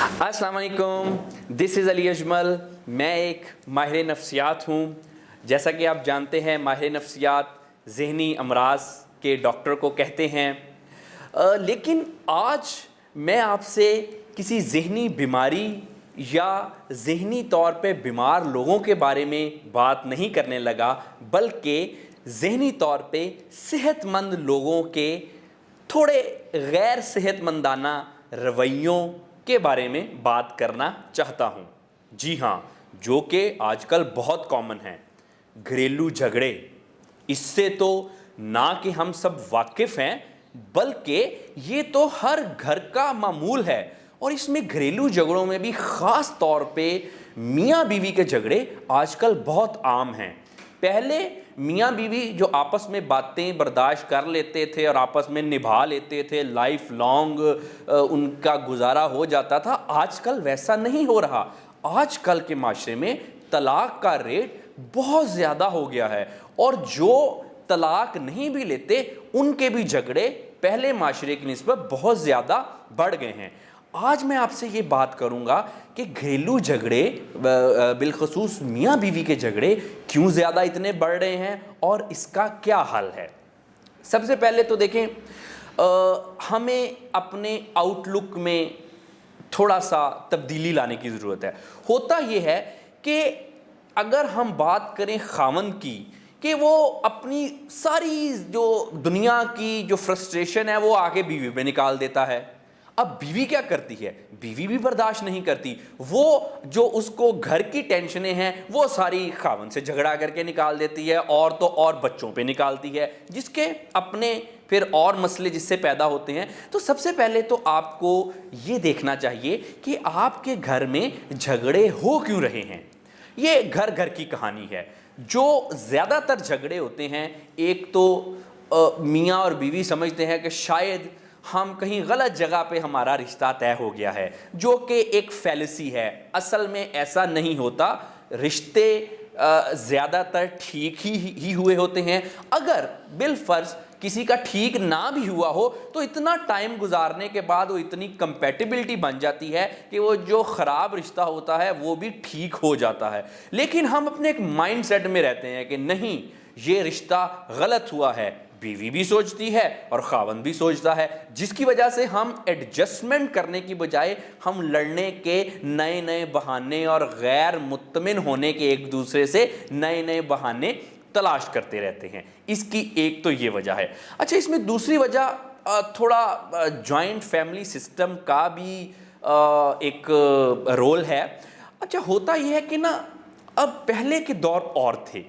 अस्सलाम वालेकुम, this is Ali Ajmal. मैं एक माहिर नफ्सियात हूँ। जैसा कि आप जानते हैं, माहिर नफ्सियात ज़हनी अमराज के डॉक्टर को कहते हैं। लेकिन आज मैं आपसे किसी ज़हनी बीमारी या ज़हनी तौर पे बीमार लोगों के बारे में बात नहीं करने लगा, बल्कि ज़हनी तौर पे सेहतमंद लोगों के थोड़े गैर सेहतमंदाना रवैयों के बारे में बात करना चाहता हूँ। जी हाँ, जो कि आजकल बहुत कॉमन है, घरेलू झगड़े। इससे तो ना कि हम सब वाकिफ़ हैं, बल्कि ये तो हर घर का मामूल है। और इसमें घरेलू झगड़ों में भी ख़ास तौर पे मियाँ बीवी के झगड़े आजकल बहुत आम हैं। पहले मियाँ बीवी जो आपस में बातें बर्दाश्त कर लेते थे और आपस में निभा लेते थे, लाइफ लॉन्ग उनका गुजारा हो जाता था। आजकल वैसा नहीं हो रहा। आजकल के माशरे में तलाक का रेट बहुत ज़्यादा हो गया है, और जो तलाक नहीं भी लेते उनके भी झगड़े पहले माशरे की निस्बत बहुत ज़्यादा बढ़ गए हैं। आज मैं आपसे ये बात करूंगा कि घरेलू झगड़े, बिलखसूस मियाँ बीवी के झगड़े क्यों ज़्यादा इतने बढ़ रहे हैं और इसका क्या हल है। सबसे पहले तो देखें, हमें अपने आउटलुक में थोड़ा सा तब्दीली लाने की ज़रूरत है। होता ये है कि अगर हम बात करें खावंद की, कि वो अपनी सारी जो दुनिया की जो फ्रस्ट्रेशन है वो आके बीवी पे निकाल देता है। अब बीवी क्या करती है? बीवी भी बर्दाश्त नहीं करती। वो जो उसको घर की टेंशनें हैं वो सारी खावन से झगड़ा करके निकाल देती है, और तो और बच्चों पे निकालती है, जिसके अपने फिर और मसले जिससे पैदा होते हैं। तो सबसे पहले तो आपको ये देखना चाहिए कि आपके घर में झगड़े हो क्यों रहे हैं। ये घर घर की कहानी है। जो ज़्यादातर झगड़े होते हैं, एक तो मियाँ और बीवी समझते हैं कि शायद हम कहीं गलत जगह पे हमारा रिश्ता तय हो गया है, जो कि एक फैलेसी है। असल में ऐसा नहीं होता। रिश्ते ज़्यादातर ठीक ही हुए होते हैं। अगर बिलफर्ज किसी का ठीक ना भी हुआ हो तो इतना टाइम गुजारने के बाद वो इतनी कंपैटिबिलिटी बन जाती है कि वो जो ख़राब रिश्ता होता है वो भी ठीक हो जाता है। लेकिन हम अपने एक माइंड सेट में रहते हैं कि नहीं, ये रिश्ता गलत हुआ है। बीवी भी सोचती है और खावंद भी सोचता है, जिसकी वजह से हम एडजस्टमेंट करने की बजाय हम लड़ने के नए नए बहाने और गैर मुत्तमिन होने के एक दूसरे से नए नए बहाने तलाश करते रहते हैं। इसकी एक तो ये वजह है। अच्छा, इसमें दूसरी वजह थोड़ा जॉइंट फैमिली सिस्टम का भी एक रोल है। अच्छा, होता यह है कि ना, अब पहले के दौर और थे,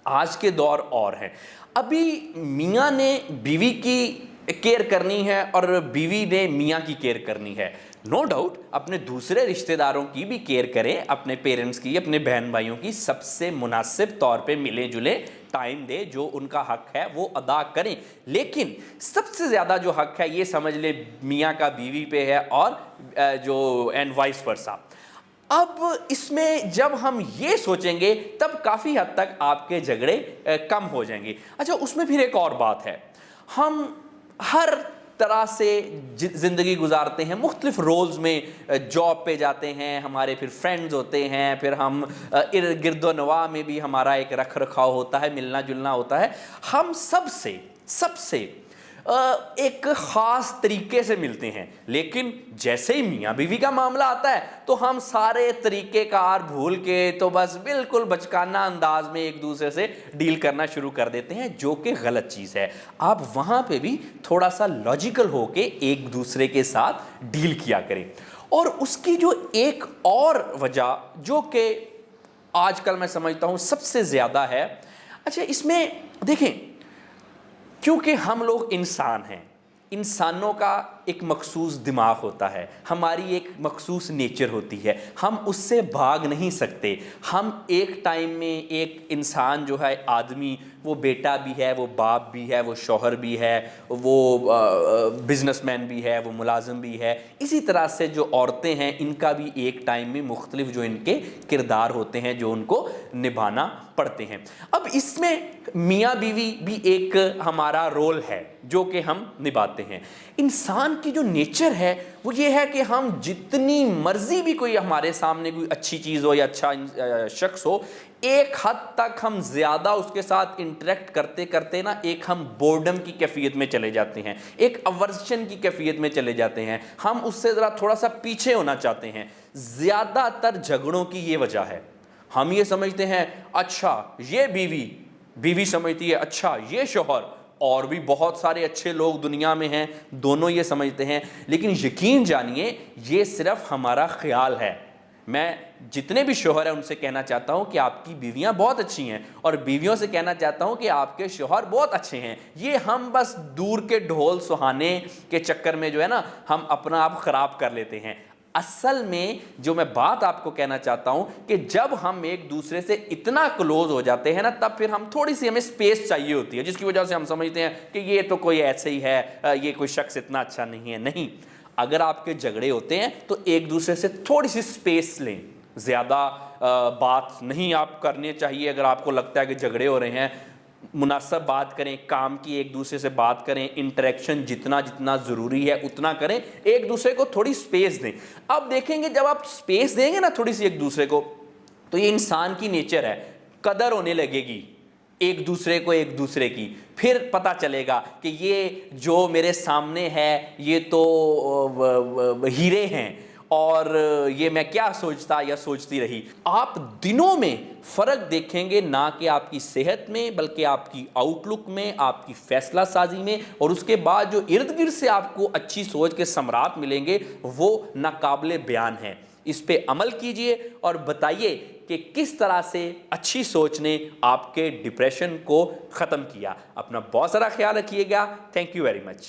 आज के दौर और हैं। अभी मियाँ ने बीवी की केयर करनी है और बीवी ने मियाँ की केयर करनी है। नो डाउट अपने दूसरे रिश्तेदारों की भी केयर करें, अपने पेरेंट्स की, अपने बहन भाइयों की सबसे मुनासिब तौर पे मिले जुले टाइम दे, जो उनका हक है वो अदा करें। लेकिन सबसे ज़्यादा जो हक है ये समझ ले मियाँ का बीवी पे है, और जो एंड वाइस वर्सा। अब इसमें जब हम ये सोचेंगे तब काफ़ी हद तक आपके झगड़े कम हो जाएंगे। अच्छा, उसमें फिर एक और बात है, हम हर तरह से ज़िंदगी गुजारते हैं, मुख्तलिफ रोल्स में जॉब पे जाते हैं, हमारे फिर फ्रेंड्स होते हैं, फिर हम इर्द गिर्द नवा में भी हमारा एक रख रखाव होता है, मिलना जुलना होता है। हम सबसे एक ख़ास तरीके से मिलते हैं, लेकिन जैसे ही मियाँ बीवी का मामला आता है तो हम सारे तरीक़ेकार भूल के तो बस बिल्कुल बचकाना अंदाज में एक दूसरे से डील करना शुरू कर देते हैं, जो कि गलत चीज़ है। आप वहाँ पे भी थोड़ा सा लॉजिकल होके एक दूसरे के साथ डील किया करें। और उसकी जो एक और वजह जो कि आजकल मैं समझता हूँ सबसे ज़्यादा है, अच्छा इसमें देखें, क्योंकि हम लोग इंसान हैं, इंसानों का एक मखसूस दिमाग होता है, हमारी एक मखसूस नेचर होती है, हम उससे भाग नहीं सकते। हम एक टाइम में एक इंसान जो है आदमी, वो बेटा भी है, वो बाप भी है, वो शौहर भी है, वो बिजनेसमैन भी है, वो मुलाजिम भी है। इसी तरह से जो औरतें हैं, इनका भी एक टाइम में मुख्तलिफ जो इनके किरदार होते हैं जो उनको निभाना पड़ते हैं। अब इसमें मियाँ बीवी भी एक हमारा रोल है जो कि हम निभाते हैं। इंसान کی جو نیچر ہے وہ یہ ہے کہ ہم جتنی مرضی بھی کوئی ہمارے سامنے کوئی اچھی چیز ہو یا اچھا شخص ہو، ایک حد تک ہم زیادہ اس کے ساتھ انٹریکٹ کرتے کرتے نا ایک ہم بورڈم کی کیفیت میں چلے جاتے ہیں، ایک اورشن کی کیفیت میں چلے جاتے ہیں، ہم اس سے ذرا تھوڑا سا پیچھے ہونا چاہتے ہیں۔ زیادہ تر جھگڑوں کی یہ وجہ ہے، ہم یہ سمجھتے ہیں اچھا یہ بیوی سمجھتی ہے اچھا یہ شوہر، اور بھی بہت سارے اچھے لوگ دنیا میں ہیں، دونوں یہ سمجھتے ہیں، لیکن یقین جانیے یہ صرف ہمارا خیال ہے۔ میں جتنے بھی شوہر ہیں ان سے کہنا چاہتا ہوں کہ آپ کی بیویاں بہت اچھی ہیں، اور بیویوں سے کہنا چاہتا ہوں کہ آپ کے شوہر بہت اچھے ہیں۔ یہ ہم بس دور کے ڈھول سہانے کے چکر میں جو ہے نا ہم اپنا آپ خراب کر لیتے ہیں۔ اصل میں جو میں بات آپ کو کہنا چاہتا ہوں کہ جب ہم ایک دوسرے سے اتنا کلوز ہو جاتے ہیں نا، تب پھر ہم تھوڑی سی ہمیں سپیس چاہیے ہوتی ہے، جس کی وجہ سے ہم سمجھتے ہیں کہ یہ تو کوئی ایسے ہی ہے، یہ کوئی شخص اتنا اچھا نہیں ہے۔ نہیں، اگر آپ کے جھگڑے ہوتے ہیں تو ایک دوسرے سے تھوڑی سی سپیس لیں، زیادہ بات نہیں آپ کرنی چاہیے۔ اگر آپ کو لگتا ہے کہ جھگڑے ہو رہے ہیں، مناسب بات کریں، کام کی ایک دوسرے سے بات کریں، انٹریکشن جتنا ضروری ہے اتنا کریں، ایک دوسرے کو تھوڑی سپیس دیں۔ اب دیکھیں گے جب آپ سپیس دیں گے نا تھوڑی سی ایک دوسرے کو، تو یہ انسان کی نیچر ہے، قدر ہونے لگے گی ایک دوسرے کی۔ پھر پتہ چلے گا کہ یہ جو میرے سامنے ہے یہ تو ہیرے ہیں، اور یہ میں کیا سوچتا یا سوچتی رہی۔ آپ دنوں میں فرق دیکھیں گے، نہ کہ آپ کی صحت میں بلکہ آپ کی آؤٹ لک میں، آپ کی فیصلہ سازی میں، اور اس کے بعد جو ارد گرد سے آپ کو اچھی سوچ کے ثمرات ملیں گے وہ ناقابل بیان ہیں۔ اس پہ عمل کیجئے اور بتائیے کہ کس طرح سے اچھی سوچ نے آپ کے ڈپریشن کو ختم کیا۔ اپنا بہت سارا خیال رکھیے گا۔ Thank you very much.